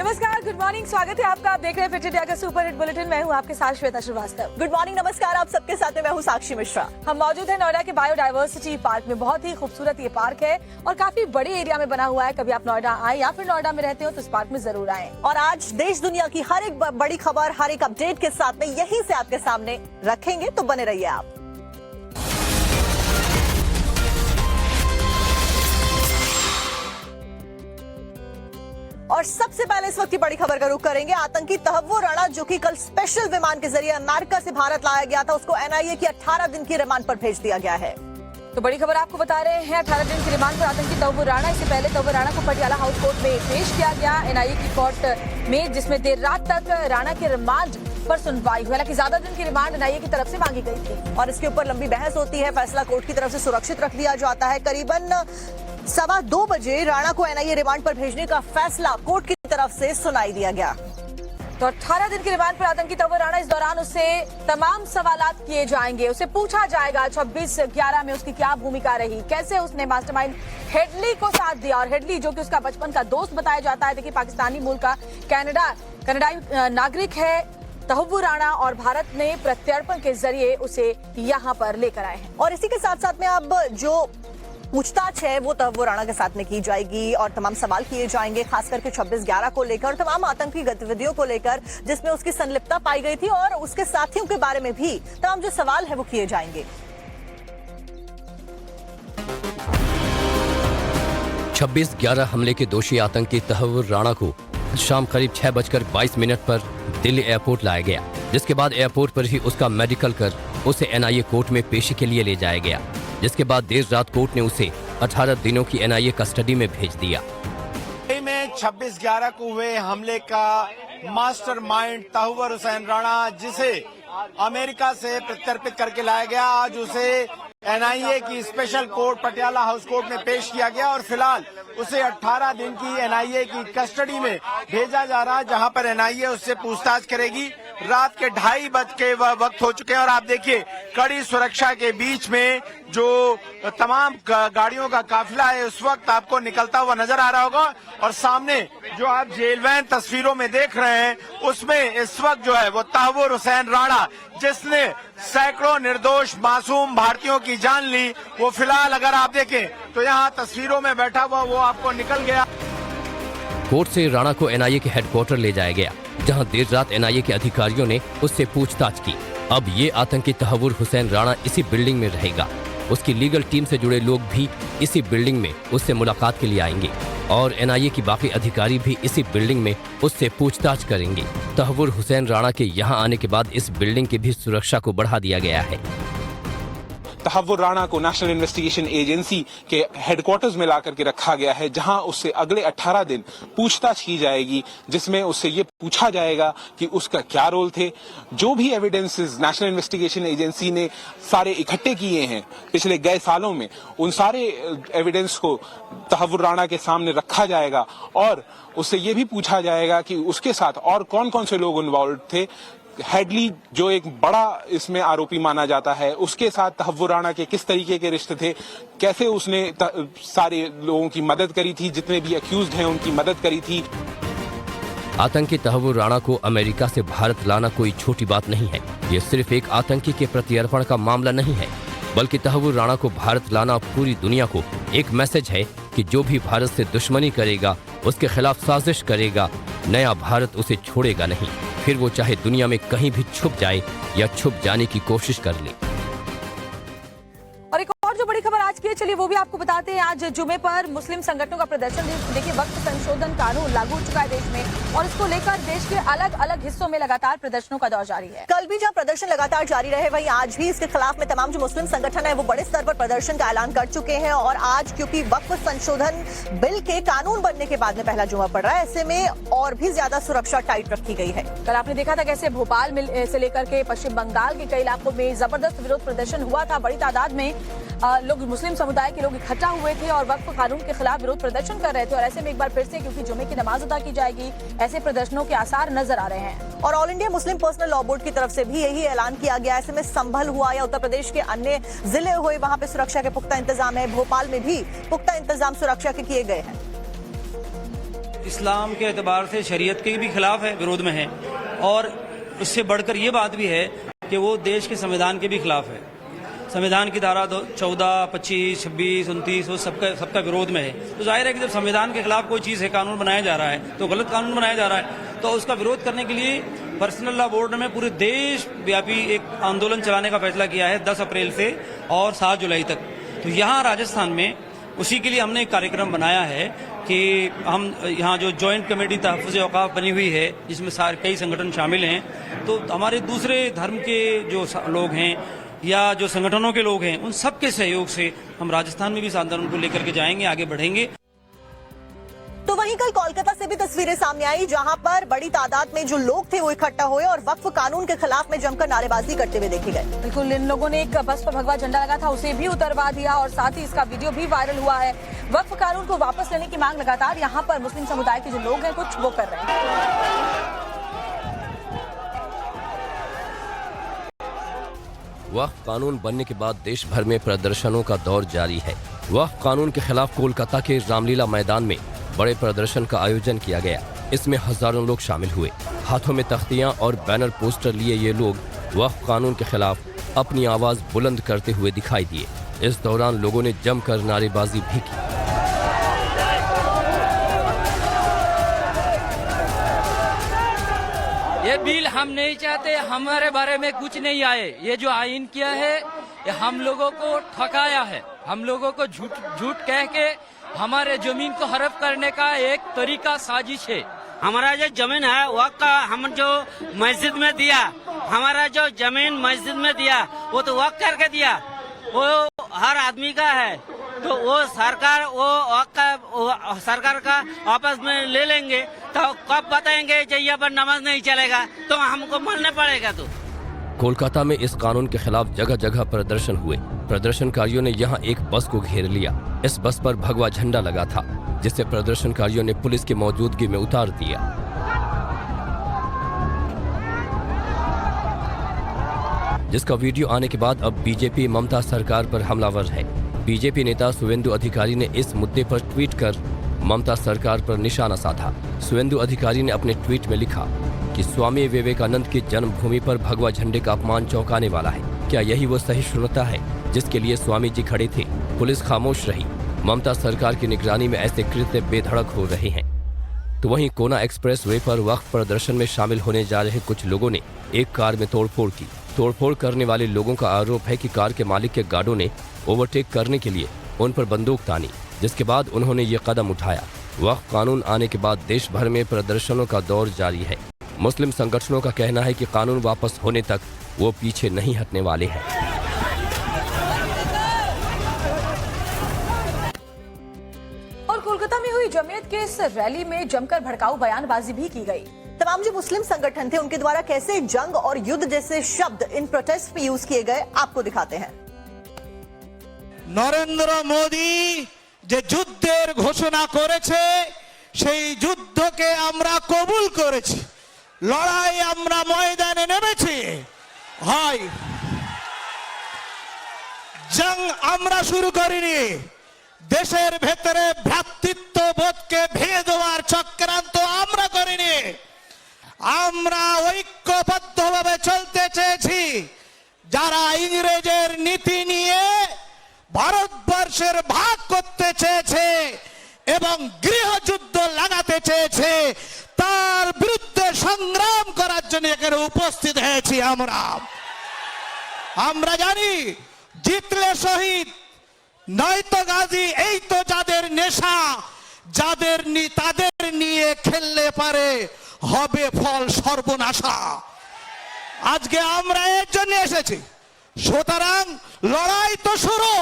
नमस्कार, good morning, स्वागत है आपका। आप देख रहे हैं फिट इंडिया का सुपर हिट बुलेटिन। मैं हूं आपके साथ श्वेता श्रीवास्तव। गुड मॉर्निंग, नमस्कार आप सबके साथ में मैं हूं साक्षी मिश्रा। हम मौजूद हैं नोएडा के बायोडायवर्सिटी पार्क में। बहुत ही खूबसूरत ये पार्क है और काफी बड़े एरिया में बना हुआ है। कभी आप नोएडा आए या फिर नोएडा में रहते हो तो इस पार्क में जरूर आए। और आज देश दुनिया की हर एक बड़ी खबर, हर एक अपडेट के साथ में यहीं से आपके सामने रखेंगे, तो बने रहिए आप। और सबसे पहले इस वक्त की बड़ी खबर का रुख करेंगे। आतंकी तहव्वुर राणा, जो कि कल स्पेशल विमान के जरिए अमेरिका से भारत लाया गया था, उसको एनआईए की 18 दिन की रिमांड पर भेज दिया गया है। तो बड़ी खबर आपको बता रहे हैं, 18 दिन की रिमांड पर आतंकी तहव्वुर राणा। इससे पहले तहव्वुर राणा को पटियाला हाउस कोर्ट में पेश किया गया एनआईए की कोर्ट में, जिसमें देर रात तक राणा के रिमांड पर सुनवाई हुई। हालांकि ज्यादा दिन की रिमांड एनआईए की तरफ से मांगी गई थी और इसके ऊपर लंबी बहस होती है। फैसला कोर्ट की तरफ से सुरक्षित रख दिया जाता है। करीबन 2:15 बजे राणा को एनआईए रिमांड पर भेजने का फैसला कोर्ट की तरफ से सुनाई दिया गया। तो 18 दिन की रिमांड पर आतंकी तहव्वुर राणा, इस दौरान उससे तमाम सवालात किए जाएंगे। उसे पूछा जाएगा 26/11 में उसकी क्या भूमिका रही, कैसे उसने मास्टरमाइंड हेडली को साथ दिया। और हेडली, जो कि उसका बचपन का दोस्त बताया जाता है, देखिए पाकिस्तानी मूल का कनाडाई नागरिक है तहव्वुर राणा, और भारत ने प्रत्यर्पण के जरिए उसे यहाँ पर लेकर आए हैं। और इसी के साथ साथ में अब जो पूछताछ है वो तहव्वुर राणा के साथ में की जाएगी और तमाम सवाल किए जाएंगे, खास करके 26/11 को लेकर और तमाम आतंकी गतिविधियों को लेकर जिसमें उसकी संलिप्तता पाई गई थी, और उसके साथियों के बारे में भी तमाम जो सवाल है वो किए जाएंगे। 26/11 हमले के दोषी आतंकी तहव्वुर राणा को शाम करीब 6:22 पर दिल्ली एयरपोर्ट लाया गया, जिसके बाद एयरपोर्ट पर ही उसका मेडिकल कर उसे एनआईए कोर्ट में पेशी के लिए ले जाया गया, जिसके बाद देर रात कोर्ट ने उसे 18 दिनों की एनआईए कस्टडी में भेज दिया। में 26/11 को हुए हमले का मास्टरमाइंड तहव्वुर हुसैन राणा, जिसे अमेरिका से प्रत्यर्पित करके लाया गया, आज उसे एनआईए की special court Patiala house court में पेश किया गया और फिलहाल उसे 18 दिन की एनआईए की कस्टडी में भेजा जा रहा है, जहां पर एनआईए उससे पूछताछ करेगी। रात के 2:30 के वक्त हो चुके हैं और आप देखिए कड़ी सुरक्षा के बीच में जो तमाम गाड़ियों का काफिला है उस वक्त आपको निकलता हुआ नजर आ रहा होगा। और सामने जो आप जेल वैन तस्वीरों में देख रहे हैं, उसमें इस वक्त जो है वो तहव्वुर हुसैन राणा, जिसने सैकड़ों निर्दोष मासूम भारतीयों की जान ली, वो फिलहाल अगर आप देखें तो यहाँ तस्वीरों में बैठा हुआ वो आपको निकल गया। कोर्ट से राणा को एनआईए के हेडक्वार्टर ले जाया गया, जहां देर रात एनआईए के अधिकारियों ने उससे पूछताछ की। अब ये आतंकी तहव्वुर हुसैन राणा इसी बिल्डिंग में रहेगा। उसकी लीगल टीम से जुड़े लोग भी इसी बिल्डिंग में उससे मुलाकात के लिए आएंगे और एनआईए की बाकी अधिकारी भी इसी बिल्डिंग में उससे पूछताछ करेंगे। तहव्वुर हुसैन राणा के यहाँ आने के बाद इस बिल्डिंग की भी सुरक्षा को बढ़ा दिया गया है। तहव्वुर राणा को नेशनल इन्वेस्टिगेशन एजेंसी के हेडक्वार्टर्स में लाकर के रखा गया है, जहां उससे अगले 18 दिन पूछताछ की जाएगी, जिसमें उससे ये पूछा जाएगा कि उसका क्या रोल थे। जो भी एविडेंसेस नेशनल इन्वेस्टिगेशन एजेंसी ने सारे इकट्ठे किए हैं पिछले गए सालों में, उन सारे एविडेंस को तहव्वुर राणा के सामने रखा जाएगा और उससे ये भी पूछा जाएगा कि उसके साथ और कौन कौन से लोग इन्वॉल्व थे। हेडली, जो एक बड़ा इसमें आरोपी माना जाता है, उसके साथ तहव्वुर राणा के किस तरीके के रिश्ते थे, कैसे उसने सारे लोगों की मदद करी थी, जितने भी अक्यूज्ड हैं उनकी मदद करी थी। आतंकी तहव्वुर राणा को अमेरिका से भारत लाना कोई छोटी बात नहीं है। ये सिर्फ एक आतंकी के प्रत्यर्पण का मामला नहीं है, बल्कि तहव्वुर राणा को भारत लाना पूरी दुनिया को एक मैसेज है कि जो भी भारत से दुश्मनी करेगा, उसके खिलाफ साजिश करेगा, नया भारत उसे छोड़ेगा नहीं, फिर वो चाहे दुनिया में कहीं भी छुप जाए या छुप जाने की कोशिश कर ले। और एक और जो बड़ी खबर आज की है, चलिए वो भी आपको बताते हैं। आज जुमे पर मुस्लिम संगठनों का प्रदर्शन। देखिए, वक्फ संशोधन कानून लागू हो चुका है देश में और इसको लेकर देश के अलग अलग हिस्सों में लगातार प्रदर्शनों का दौर जारी है। कल भी जहां प्रदर्शन लगातार जारी रहे, वहीं आज भी इसके खिलाफ में तमाम जो मुस्लिम संगठन है वो बड़े स्तर पर प्रदर्शन का ऐलान कर चुके हैं। और आज क्योंकि वक्फ संशोधन बिल के कानून बनने के बाद में पहला जुमा पड़ रहा है, ऐसे में और भी ज्यादा सुरक्षा टाइट रखी गई है। कल आपने देखा था कैसे भोपाल से लेकर के पश्चिम बंगाल के कई इलाकों में जबरदस्त विरोध प्रदर्शन हुआ था। बड़ी तादाद में लोग, मुस्लिम समुदाय के लोग इकट्ठा हुए थे और वक्फ कानून के खिलाफ विरोध प्रदर्शन कर रहे थे। और ऐसे में एक बार फिर से, क्योंकि जुमे की नमाज अदा की जाएगी, ऐसे प्रदर्शनों के आसार नजर आ रहे हैं। और all India Muslim personal law board की तरफ से भी यही ऐलान किया गया। ऐसे में संभल हुआ या उत्तर प्रदेश के अन्य जिले हुए, वहां पे सुरक्षा के पुख्ता इंतजाम है। भोपाल में भी पुख्ता इंतजाम सुरक्षा के किए गए हैं। इस्लाम के एतबार से शरीयत के भी खिलाफ है, विरोध में है, और उससे बढ़कर ये बात भी है कि वो देश के संविधान के भी खिलाफ है। संविधान की धारा 14, 25, 26, 29 वो सबका विरोध में है। तो जाहिर है कि जब संविधान के खिलाफ कोई चीज़ है, कानून बनाया जा रहा है, तो गलत कानून बनाया जा रहा है, तो उसका विरोध करने के लिए पर्सनल लॉ बोर्ड ने पूरे देश व्यापी एक आंदोलन चलाने का फैसला किया है 10 अप्रैल से और 7 जुलाई तक। तो यहाँ राजस्थान में उसी के लिए हमने एक कार्यक्रम बनाया है कि हम यहाँ जो जॉइंट कमेटी तहफ़्फ़ुज़ औक़ाफ़ बनी हुई है, जिसमें कई संगठन शामिल हैं, तो हमारे दूसरे धर्म के जो लोग हैं या जो संगठनों के लोग हैं, उन सब के सहयोग से हम राजस्थान में भी इस आंदोलन को लेकर के जाएंगे, आगे बढ़ेंगे। तो वहीं कल कोलकाता से भी तस्वीरें सामने आई, जहां पर बड़ी तादाद में जो लोग थे वो इकट्ठा हुए और वक्फ कानून के खिलाफ में जमकर नारेबाजी करते हुए देखे गए। बिल्कुल, इन लोगों ने एक बस पर भगवा झंडा लगा था, उसे भी उतरवा दिया और साथ ही इसका वीडियो भी वायरल हुआ है। वक्फ कानून को वापस लेने की मांग लगातार यहाँ पर मुस्लिम समुदाय के जो लोग हैं कुछ वो कर रहे हैं। वक्फ कानून बनने के बाद देश भर में प्रदर्शनों का दौर जारी है। वक्फ कानून के खिलाफ कोलकाता के रामलीला मैदान में बड़े प्रदर्शन का आयोजन किया गया। इसमें हजारों लोग शामिल हुए। हाथों में तख्तियां और बैनर पोस्टर लिए ये लोग वक्फ कानून के खिलाफ अपनी आवाज बुलंद करते हुए दिखाई दिए। इस दौरान लोगों ने जमकर नारेबाजी भी की। ये बिल हम नहीं चाहते, हमारे बारे में कुछ नहीं आए। ये जो आइन किया है ये हम लोगों को ठकाया है, हम लोगों को झूठ कह के हमारे जमीन को हड़प करने का एक तरीका साजिश है। हमारा जो जमीन है वक्त का हम जो मस्जिद में दिया, हमारा जो जमीन मस्जिद में दिया वो तो वक्त करके दिया, वो हर आदमी का है। तो वो सरकार सरकार का आपस में ले लेंगे तो कब बताएंगे जब यहाँ पर नमाज नहीं चलेगा तो हमको मानना पड़ेगा। तो कोलकाता में इस कानून के खिलाफ जगह जगह प्रदर्शन हुए। प्रदर्शनकारियों ने यहाँ एक बस को घेर लिया। इस बस पर भगवा झंडा लगा था, जिसे प्रदर्शनकारियों ने पुलिस की मौजूदगी में उतार दिया। जिसका वीडियो आने के बाद अब बीजेपी ममता सरकार पर हमलावर है। बीजेपी नेता शुवेंदु अधिकारी ने इस मुद्दे पर ट्वीट कर ममता सरकार पर निशाना साधा। शुवेंदु अधिकारी ने अपने ट्वीट में लिखा कि स्वामी विवेकानंद की जन्मभूमि पर भगवा झंडे का अपमान चौंकाने वाला है। क्या यही वो सहिष्णुता है जिसके लिए स्वामी जी खड़े थे? पुलिस खामोश रही। ममता सरकार की निगरानी में ऐसे कृत्य बेधड़क हो रहे हैं। तो वहीं कोना एक्सप्रेस वे पर वक्फ प्रदर्शन में शामिल होने जा रहे कुछ लोगों ने एक कार में तोड़फोड़ की। तोड़फोड़ करने वाले लोगों का आरोप है कि कार के मालिक के गार्डों ने ओवरटेक करने के लिए उन पर बंदूक तानी, जिसके बाद उन्होंने ये कदम उठाया। वक्फ कानून आने के बाद देश भर में प्रदर्शनों का दौर जारी है। मुस्लिम संगठनों का कहना है कि कानून वापस होने तक वो पीछे नहीं हटने वाले हैं। और कोलकाता में हुई जमीयत के इस रैली में जमकर भड़काऊ बयानबाजी भी की गई। तमाम जो मुस्लिम संगठन थे उनके द्वारा कैसे जंग और युद्ध जैसे शब्द इन प्रोटेस्ट में यूज किए गए, आपको दिखाते हैं। নরেন্দ্র মোদি যে যুদ্ধের ঘোষণা করেছে সেই যুদ্ধকে আমরা কবুল করেছি, লড়াই আমরা ময়দানে নেমেছি। হয় জং আমরা শুরু করিনি, দেশের ভেতরে ভ্রাতৃত্ব বোধকে ভেঙে দেওয়ার চক্রান্ত আমরা করিনি। আমরা ঐক্যবদ্ধভাবে চলতে চেয়েছি। যারা ইংরেজের নীতি নিয়ে ভারতবর্ষের ভাগ করতে চেয়েছে এবং গৃহযুদ্ধ লাগাতে চেয়েছে তার বিরুদ্ধে সংগ্রাম করার জন্য এখানে উপস্থিত হয়েছি। আমরা জানি জিতলে শহীদ নয়তো গাজী। এই তো যাদের নেশা, তাদের নিয়ে খেললে পারে হবে ফল সর্বনাশা। আজকে আমরা এর জন্য এসেছি। সুতরাং লড়াই তো শুরু,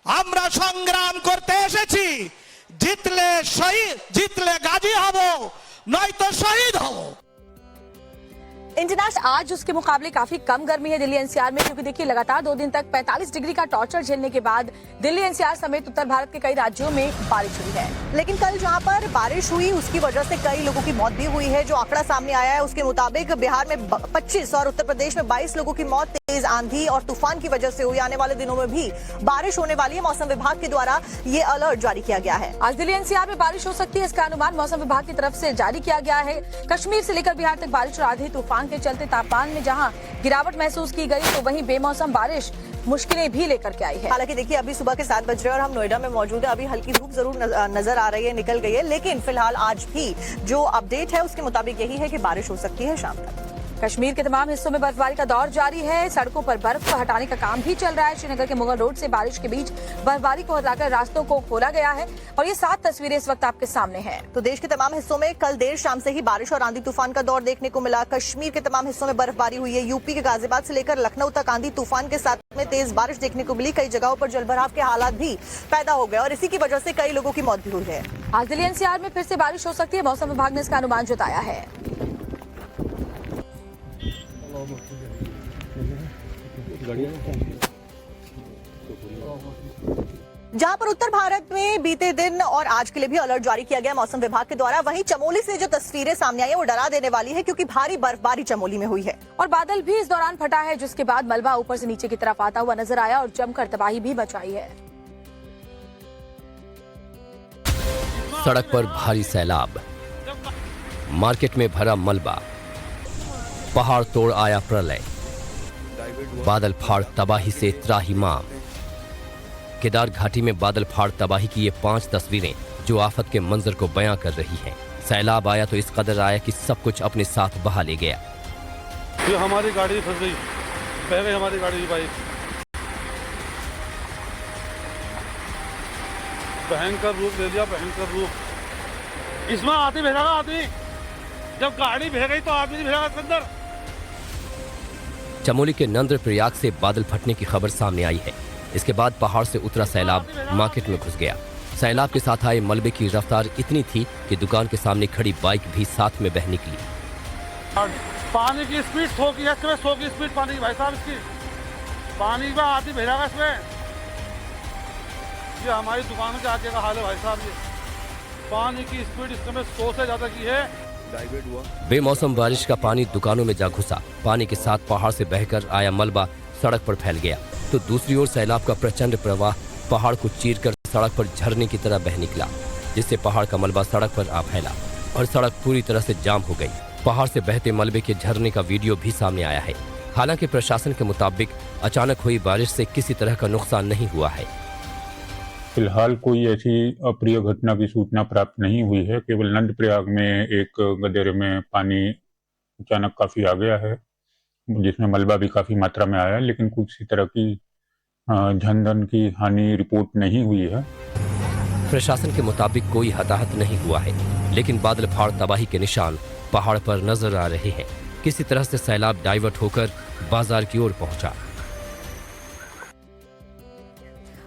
আমরা সংগ্রাম করতে এসেছি। জিতলে গাজী হব, নয়তো শহীদ হব। इंटरनेशनल आज उसके मुकाबले काफी कम गर्मी है दिल्ली एनसीआर में, क्योंकि देखिए लगातार 2 दिन तक 45 डिग्री का टॉर्चर झेलने के बाद दिल्ली एनसीआर समेत उत्तर भारत के कई राज्यों में बारिश हुई है। लेकिन कल जहां पर बारिश हुई उसकी वजह से कई लोगों की मौत भी हुई है। जो आंकड़ा सामने आया है उसके मुताबिक बिहार में 25 और उत्तर प्रदेश में 22 लोगों की मौत तेज आंधी और तूफान की वजह से हुई। आने वाले दिनों में भी बारिश होने वाली है। मौसम विभाग के द्वारा ये अलर्ट जारी किया गया है। आज दिल्ली एनसीआर में बारिश हो सकती है, इसका अनुमान मौसम विभाग की तरफ से जारी किया गया है। कश्मीर से लेकर बिहार तक बारिश और आंधी तूफान के चलते तापमान में जहां गिरावट महसूस की गई, तो वहीं बेमौसम बारिश मुश्किलें भी लेकर के आई है। हालांकि देखिए अभी सुबह के 7 बज रहे हैं और हम नोएडा में मौजूद है। अभी हल्की धूप जरूर नजर आ रही है, निकल गई है, लेकिन फिलहाल आज भी जो अपडेट है उसके मुताबिक यही है कि बारिश हो सकती है शाम तक। कश्मीर के तमाम हिस्सों में बर्फबारी का दौर जारी है। सड़कों पर बर्फ को हटाने का काम भी चल रहा है। श्रीनगर के मुगल रोड से बारिश के बीच बर्फबारी को हटाकर रास्तों को खोला गया है और ये 7 तस्वीरें इस वक्त आपके सामने हैं। तो देश के तमाम हिस्सों में कल देर शाम से ही बारिश और आंधी तूफान का दौर देखने को मिला। कश्मीर के तमाम हिस्सों में बर्फबारी हुई है। यूपी के गाजियाबाद से लेकर लखनऊ तक आंधी तूफान के साथ में तेज बारिश देखने को मिली। कई जगहों पर जलभराव के हालात भी पैदा हो गए और इसी की वजह से कई लोगों की मौत भी हुई है। आज दिल्ली एनसीआर में फिर से बारिश हो सकती है, मौसम विभाग ने इसका अनुमान जताया है। जहां पर उत्तर भारत में बीते दिन और आज के लिए भी अलर्ट जारी किया गया मौसम विभाग के द्वारा, वहीं चमोली से जो तस्वीरें सामने आई है वो डरा देने वाली है, क्योंकि भारी बर्फबारी चमोली में हुई है और बादल भी इस दौरान फटा है, जिसके बाद मलबा ऊपर से नीचे की तरफ आता हुआ नजर आया और जमकर तबाही भी मचाई है। सड़क पर भारी सैलाब, मार्केट में भरा मलबा, पहाड़ तोड़ आया प्रलय, बादल फाड़ तबाही से त्राहिमाम। केदार घाटी में बादल फाड़ तबाही की ये 5 तस्वीरें जो आफत के मंजर को बयां कर रही हैं। सैलाब आया तो इस कदर आया कि सब कुछ अपने साथ बहा ले गया। ये हमारी गाड़ी फंस गई, बह गई हमारी गाड़ी की बाइक। भयंकर रूप ले लिया, भयंकर रूप। इसमें आदमी भेजा आदमी, जब गाड़ी भे गई तो आदमी भेजा अंदर। चमोली के नंद्र प्रयाग से बादल फटने की खबर सामने आई है। इसके बाद पहाड़ से उतरा सैलाब मार्केट में घुस गया। सैलाब के साथ आए मलबे की रफ्तार इतनी थी कि दुकान के सामने खड़ी बाइक भी साथ में बह निकली। पानी की स्पीड 100 की है, इसमें 100 की स्पीड पानी की, भाई साहब इसकी पानी में आदमी भेजा इसमें। ये हमारी दुकान के आगे का हाल है भाई साहब। ये पानी की स्पीड इस समय 100 से ज्यादा की है। बेमौसम बारिश का पानी दुकानों में जा घुसा। पानी के साथ पहाड़ से बहकर आया मलबा सड़क पर फैल गया, तो दूसरी ओर सैलाब का प्रचंड प्रवाह पहाड़ को चीरकर सड़क पर झरने की तरह बह निकला, जिससे पहाड़ का मलबा सड़क पर आ फैला और सड़क पूरी तरह से जाम हो गई। पहाड़ से बहते मलबे के झरने का वीडियो भी सामने आया है। हालांकि प्रशासन के मुताबिक अचानक हुई बारिश से किसी तरह का नुकसान नहीं हुआ है। फिलहाल कोई ऐसी अप्रिय घटना की सूचना प्राप्त नहीं हुई है। केवल नंदप्रयाग में एक गदेरे में पानी अचानक काफी आ गया है, जिसमें मलबा भी काफी मात्रा में आया, लेकिन कुछ तरह की जनधन की हानि रिपोर्ट नहीं हुई है। प्रशासन के मुताबिक कोई हताहत नहीं हुआ है, लेकिन बादल फाड़ तबाही के निशान पहाड़ पर नजर आ रहे हैं। किसी तरह से सैलाब डाइवर्ट होकर बाजार की ओर पहुंचा।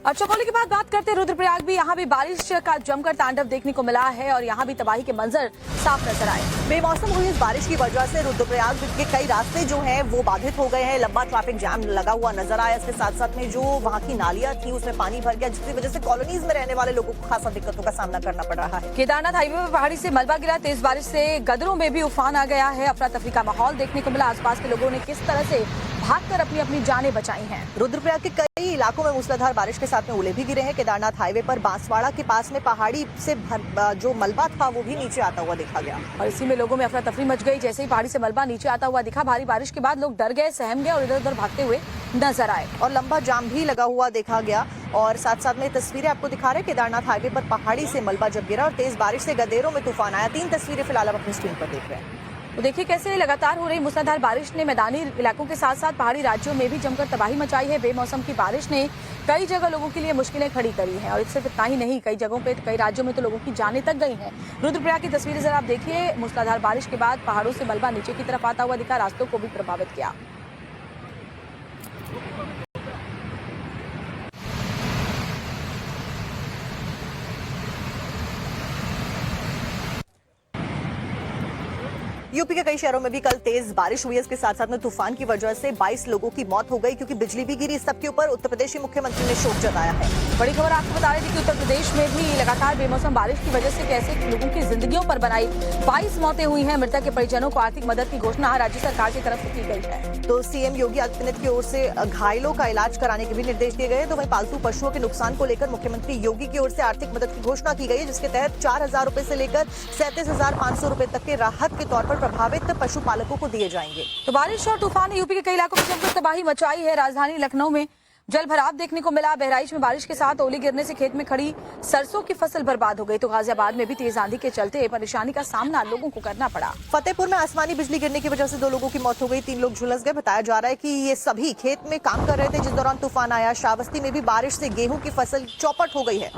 अब चमोली की बात करते हैं रुद्रप्रयाग भी। यहाँ भी बारिश का जमकर तांडव देखने को मिला है और यहाँ भी तबाही के मंजर साफ नजर आए। बेमौसम हुई इस बारिश की वजह से रुद्रप्रयाग के कई रास्ते जो हैं वो बाधित हो गए हैं। लंबा ट्रैफिक जाम लगा हुआ नजर आया। इसके साथ साथ में जो वहाँ की नालियां थी उसमें पानी भर गया, जिसकी वजह से कॉलोनीज में रहने वाले लोगों को खासा दिक्कतों का सामना करना पड़ रहा है। केदारनाथ हाईवे पर पहाड़ी से मलबा गिरा। तेज बारिश से गदरों में भी उफान आ गया है। अफरा तफरी का माहौल देखने को मिला। आसपास के लोगों ने किस तरह से भागकर अपनी अपनी जानें बचाई हैं। रुद्रप्रयाग के कई इलाकों में मूसलाधार बारिश के साथ में ओले भी गिरे हैं। केदारनाथ हाईवे पर बांसवाड़ा के पास में पहाड़ी से जो मलबा था वो भी नीचे आता हुआ देखा गया और इसी में लोगों में अफरा तफरी मच गई। जैसे ही पहाड़ी से मलबा नीचे आता हुआ दिखा, भारी बारिश के बाद लोग डर गए, सहम गए और इधर उधर भागते हुए नजर आए और लंबा जाम भी लगा हुआ देखा गया। और साथ साथ में तस्वीरें आपको दिखा रहे हैं केदारनाथ हाईवे पर पहाड़ी से मलबा जब गिरा और तेज बारिश से गदेरों में तूफान आया। 3 तस्वीरें फिलहाल आप अपनी स्क्रीन पर देख रहे हैं। तो देखिए कैसे लगातार हो रही मूसलाधार बारिश ने मैदानी इलाकों के साथ साथ पहाड़ी राज्यों में भी जमकर तबाही मचाई है। बेमौसम की बारिश ने कई जगह लोगों के लिए मुश्किलें खड़ी करी हैं और सिर्फ इतना ही नहीं, कई जगहों पे कई राज्यों में तो लोगों की जानें तक गई हैं। रुद्रप्रयाग की तस्वीरें जरा आप देखिए। मूसलाधार बारिश के बाद पहाड़ों से मलबा नीचे की तरफ आता हुआ दिखा, रास्तों को भी प्रभावित किया। यूपी के कई शहरों में भी कल तेज बारिश हुई है। इसके साथ साथ में तूफान की वजह से 22 लोगों की मौत हो गई क्योंकि बिजली भी गिरी। सबके ऊपर उत्तर प्रदेश के मुख्यमंत्री ने शोक जताया है। बड़ी खबर आपको बता रही थी कि उत्तर प्रदेश में भी लगातार बेमौसम बारिश की वजह से कैसे लोगों की जिंदगियों पर बनाई 22 मौतें हुई हैं। मृतक के परिजनों को आर्थिक मदद की घोषणा राज्य सरकार की तरफ से की गई है। तो सीएम योगी आदित्यनाथ की ओर से घायलों का इलाज कराने के भी निर्देश दिए गए। तो वहीं पालतू पशुओं के नुकसान को लेकर मुख्यमंत्री योगी की ओर से आर्थिक मदद की घोषणा की गई है, जिसके तहत 4,000 रुपए से लेकर 37,500 रुपए तक के राहत के तौर पर प्रभावित पशुपालकों को दिए जाएंगे। तो बारिश और तूफान ने यूपी के कई इलाकों में जमकर तबाही मचाई है। राजधानी लखनऊ में जल भराव देखने को मिला। बहराइच में बारिश के साथ ओले गिरने से खेत में खड़ी सरसों की फसल बर्बाद हो गई। तो गाजियाबाद में भी तेज आंधी के चलते परेशानी का सामना लोगों को करना पड़ा। फतेहपुर में आसमानी बिजली गिरने की वजह से 2 लोगों की मौत हो गई, 3 लोग झुलस गए। बताया जा रहा है कि ये सभी खेत में काम कर रहे थे जिस दौरान तूफान आया। श्रावस्ती में भी बारिश से गेहूं की फसल चौपट हो गई है।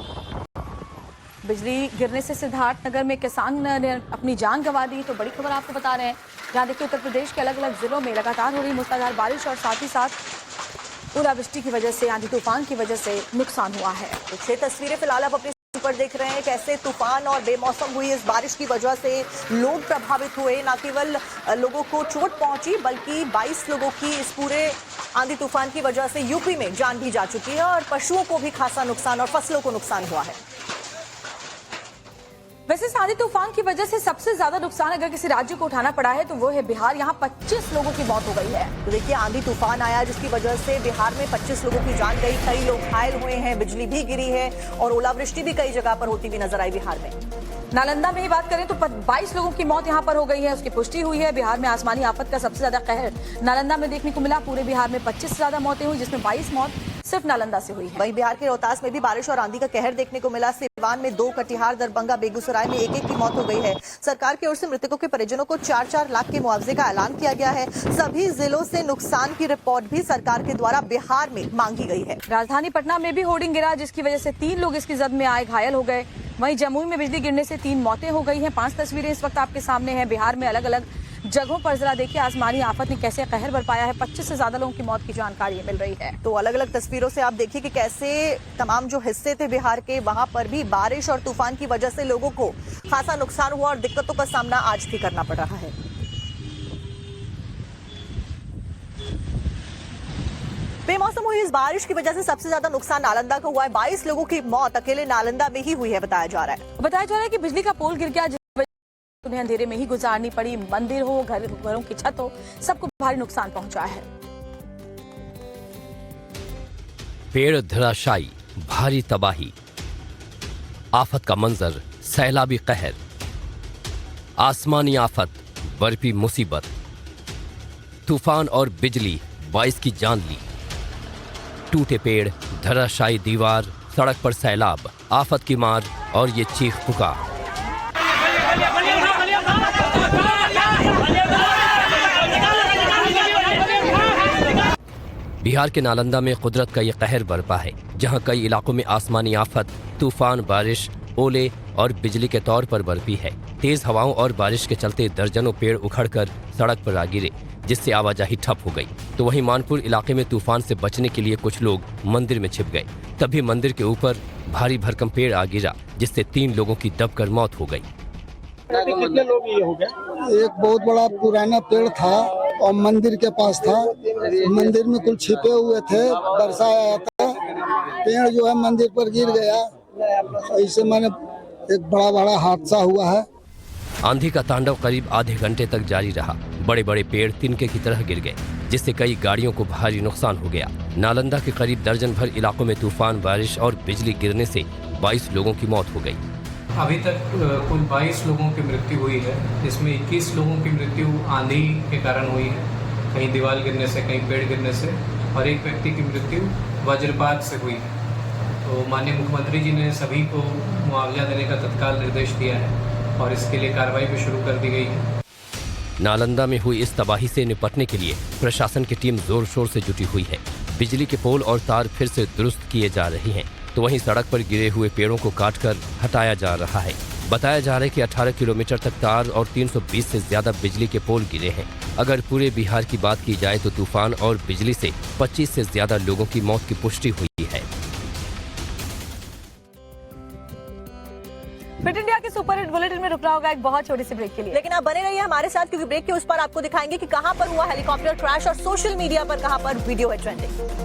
बिजली गिरने से सिद्धार्थनगर में किसान ने अपनी जान गंवा दी। तो बड़ी खबर आपको बता रहे हैं, जहां देखिए उत्तर प्रदेश के अलग अलग जिलों में लगातार हो रही मूसलाधार बारिश और साथ ही साथ ओलावृष्टि की वजह से, आंधी तूफान की वजह से नुकसान हुआ है। तो 6 तस्वीरें फिलहाल आप अपने पर देख रहे हैं कैसे तूफान और बेमौसम हुई इस बारिश की वजह से लोग प्रभावित हुए। न केवल लोगों को चोट पहुंची बल्कि 22 लोगों की इस पूरे आंधी तूफान की वजह से यूपी में जान भी जा चुकी है और पशुओं को भी खासा नुकसान और फसलों को नुकसान हुआ है। वैसे इस आंधी तूफान की वजह से सबसे ज्यादा नुकसान अगर किसी राज्य को उठाना पड़ा है तो वो है बिहार। यहाँ 25 लोगों की मौत हो गई है। तो देखिए आंधी तूफान आया जिसकी वजह से बिहार में 25 लोगों की जान गई, कई लोग घायल हुए हैं, बिजली भी गिरी है और ओलावृष्टि भी कई जगह पर होती हुई नजर आई बिहार में। नालंदा में ही बात करें तो 22 लोगों की मौत यहां पर हो गई है, उसकी पुष्टि हुई है। बिहार में आसमानी आफत का सबसे ज्यादा कहर नालंदा में देखने को मिला। पूरे बिहार में 25 से ज्यादा मौतें हुई, जिसमें 22 मौत सिर्फ नालंदा से हुई है। वहीं बिहार के रोहतास में भी बारिश और आंधी का कहर देखने को मिला। सिवान में 2, कटिहार, दरभंगा, बेगूसराय में 1-1 की मौत हो गई है। सरकार की ओर से मृतकों के परिजनों को 4-4 लाख के मुआवजे का ऐलान किया गया है। सभी जिलों से नुकसान की रिपोर्ट भी सरकार के द्वारा बिहार में मांगी गई है। राजधानी पटना में भी होर्डिंग गिरा जिसकी वजह से 3 लोग इसकी जद में आए, घायल हो गए। वहीं जमुई में बिजली गिरने से 3 मौतें हो गई हैं। 5 तस्वीरें इस वक्त आपके सामने हैं। बिहार में अलग अलग जगहों पर जरा देखिए आसमानी आफत ने कैसे कहर बरपाया है। 25 से ज्यादा लोगों की मौत की जानकारी मिल रही है। तो अलग अलग तस्वीरों से आप देखिए कि कैसे तमाम जो हिस्से थे बिहार के, वहां पर भी बारिश और तूफान की वजह से लोगों को खासा नुकसान हुआ और दिक्कतों का सामना आज भी करना पड़ रहा है। बेमौसम हुई इस बारिश की वजह से सबसे ज्यादा नुकसान नालंदा का हुआ है। 22 लोगों की मौत अकेले नालंदा में ही हुई है बताया जा रहा है कि बिजली का पोल गिर गया, उन्हें अंधेरे में ही गुजारनी पड़ी। मंदिर हो, घरों की छत हो, सबको भारी नुकसान पहुंचा है। पेड़ धराशायी, भारी तबाही, आफत का मंजर, सैलाबी कहर, आसमानी आफत, बर्फी मुसीबत, तूफान और बिजली 22 की जान ली। टूटे पेड़, धराशायी दीवार, सड़क पर सैलाब, आफत की मार और ये चीख पुकार। बिहार के नालंदा में कुदरत का ये कहर बरपा है, जहां कई इलाकों में आसमानी आफत, तूफान, बारिश, ओले और बिजली के तौर पर बरपी है। तेज हवाओं और बारिश के चलते दर्जनों पेड़ उखड़कर सड़क पर आ गिरे, जिससे आवाजाही ठप हो गई। तो वहीं मानपुर इलाके में तूफान से बचने के लिए कुछ लोग मंदिर में छिप गए। तभी मंदिर के ऊपर भारी भरकम पेड़ आ गिरा, जिससे 3 लोगों की दबकर मौत हो गई। कितने लोग ये हो गए? एक बहुत बड़ा पुराना पेड़ था और मंदिर के पास था। मंदिर में कुछ छिपे हुए थे, बरसा आया था, पेड़ जो है मंदिर पर गिर गया। ऐसे मैंने एक बड़ा हादसा हुआ है। आंधी का तांडव करीब आधे घंटे तक जारी रहा। बड़े बड़े पेड़ तिनके की तरह गिर गए, जिससे कई गाड़ियों को भारी नुकसान हो गया। नालंदा के करीब दर्जन भर इलाकों में तूफान, बारिश और बिजली गिरने से 22 लोगों की मौत हो गई। अभी तक कुल 22 लोगों की मृत्यु हुई है, जिसमें 21 लोगों की मृत्यु आंधी के कारण हुई है, कहीं दीवार गिरने से, कहीं पेड़ गिरने से, और एक व्यक्ति की मृत्यु वज्रपात से हुई है। तो माननीय मुख्यमंत्री जी ने सभी को मुआवजा देने का तत्काल निर्देश दिया है और इसके लिए कार्रवाई भी शुरू कर दी गई है। नालंदा में हुई इस तबाही से निपटने के लिए प्रशासन की टीम जोर शोर से जुटी हुई है। बिजली के पोल और तार फिर से दुरुस्त किए जा रहे हैं, तो वहीं सड़क पर गिरे हुए पेड़ों को काटकर हटाया जा रहा है। बताया जा रहा है कि 18 किलोमीटर तक तार और 320 से ज्यादा बिजली के पोल गिरे हैं। अगर पूरे बिहार की बात की जाए तो तूफान और बिजली से 25 से ज्यादा लोगों की मौत की पुष्टि हुई है। फिट इंडिया के सुपरहिट बुलेटिन में रुकना होगा एक बहुत छोटी सी ब्रेक के लिए। लेकिन आप बने रहिए हमारे साथ, क्योंकि ब्रेक के उस पर आपको दिखाएंगे कि कहां पर हुआ हेलीकॉप्टर क्रैश और सोशल मीडिया पर कहां पर वीडियो है ट्रेंडिंग।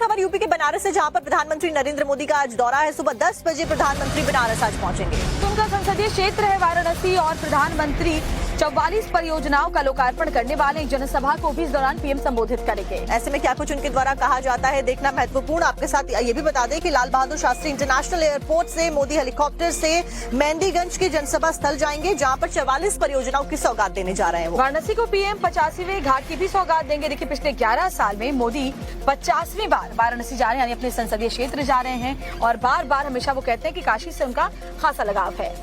खबर यूपी के बनारस से, जहां पर प्रधानमंत्री नरेंद्र मोदी का आज दौरा है। सुबह 10 बजे प्रधानमंत्री बनारस आज पहुंचेंगे। उनका संसदीय क्षेत्र है वाराणसी और प्रधानमंत्री 44 परियोजनाओं का लोकार्पण करने वाले एक जनसभा को भी इस दौरान पीएम संबोधित करेंगे। ऐसे में क्या कुछ उनके द्वारा कहा जाता है देखना महत्वपूर्ण। आपके साथ ये भी बता दें कि लाल बहादुर शास्त्री इंटरनेशनल एयरपोर्ट से मोदी हेलीकॉप्टर से मेहंदीगंज के जनसभा स्थल जाएंगे, जहां पर 44 परियोजनाओं की सौगात देने जा रहे हैं। वाराणसी को पीएम 85वें घाट की भी सौगात देंगे। देखिए, पिछले 11 साल में मोदी 50वीं बार वाराणसी जा रहे हैं, यानी अपने संसदीय क्षेत्र जा रहे हैं और बार बार हमेशा वो कहते हैं कि काशी से उनका खासा लगाव है।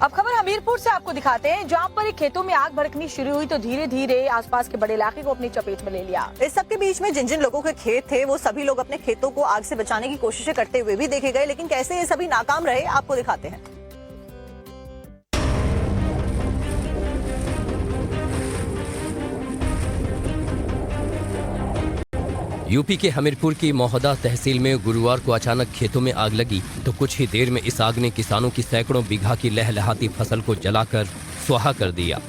अब खबर हमीरपुर से आपको दिखाते हैं, जहां पर एक खेतों में आग भड़कनी शुरू हुई तो धीरे धीरे आसपास के बड़े इलाके को अपनी चपेट में ले लिया। इस सबके बीच में जिन जिन लोगों के खेत थे वो सभी लोग अपने खेतों को आग से बचाने की कोशिशें करते हुए भी देखे गए, लेकिन कैसे ये सभी नाकाम रहे आपको दिखाते हैं। यूपी के हमीरपुर की मोहदा तहसील में गुरुवार को अचानक खेतों में आग लगी तो कुछ ही देर में इस आग ने किसानों की सैकड़ों बीघा की लहलहाती फसल को जलाकर सुहा कर दिया।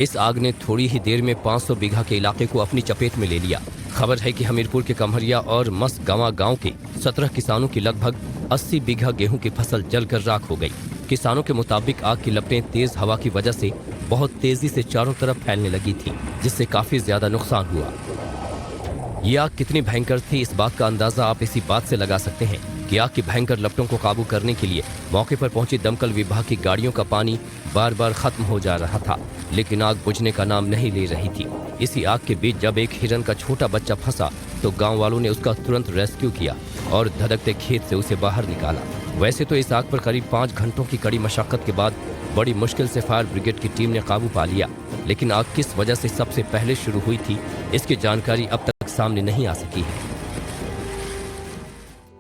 इस आग ने थोड़ी ही देर में 500 बीघा के इलाके को अपनी चपेट में ले लिया। खबर है कि हमीरपुर के कमहरिया और मसगंवा गांव के 17 किसानों की लगभग 80 बीघा गेहूं की फसल जलकर राख हो गई। किसानों के मुताबिक आग की लपटें तेज हवा की वजह से बहुत तेजी से चारों तरफ फैलने लगी थी, जिससे काफी ज्यादा नुकसान हुआ। ये आग कितनी भयंकर थी, इस बात का अंदाजा आप इसी बात से लगा सकते हैं कि आग की भयंकर लपटों को काबू करने के लिए मौके पर पहुंची दमकल विभाग की गाड़ियों का पानी बार बार खत्म हो जा रहा था, लेकिन आग बुझने का नाम नहीं ले रही थी। इसी आग के बीच जब एक हिरन का छोटा बच्चा फंसा तो गांव वालों ने उसका तुरंत रेस्क्यू किया और धधकते खेत से उसे बाहर निकाला। वैसे तो इस आग पर करीब 5 घंटों की कड़ी मशक्कत के बाद बड़ी मुश्किल से फायर ब्रिगेड की टीम ने काबू पा लिया, लेकिन आग किस वजह से सबसे पहले शुरू हुई थी इसकी जानकारी अब तक सामने नहीं आ सकी है।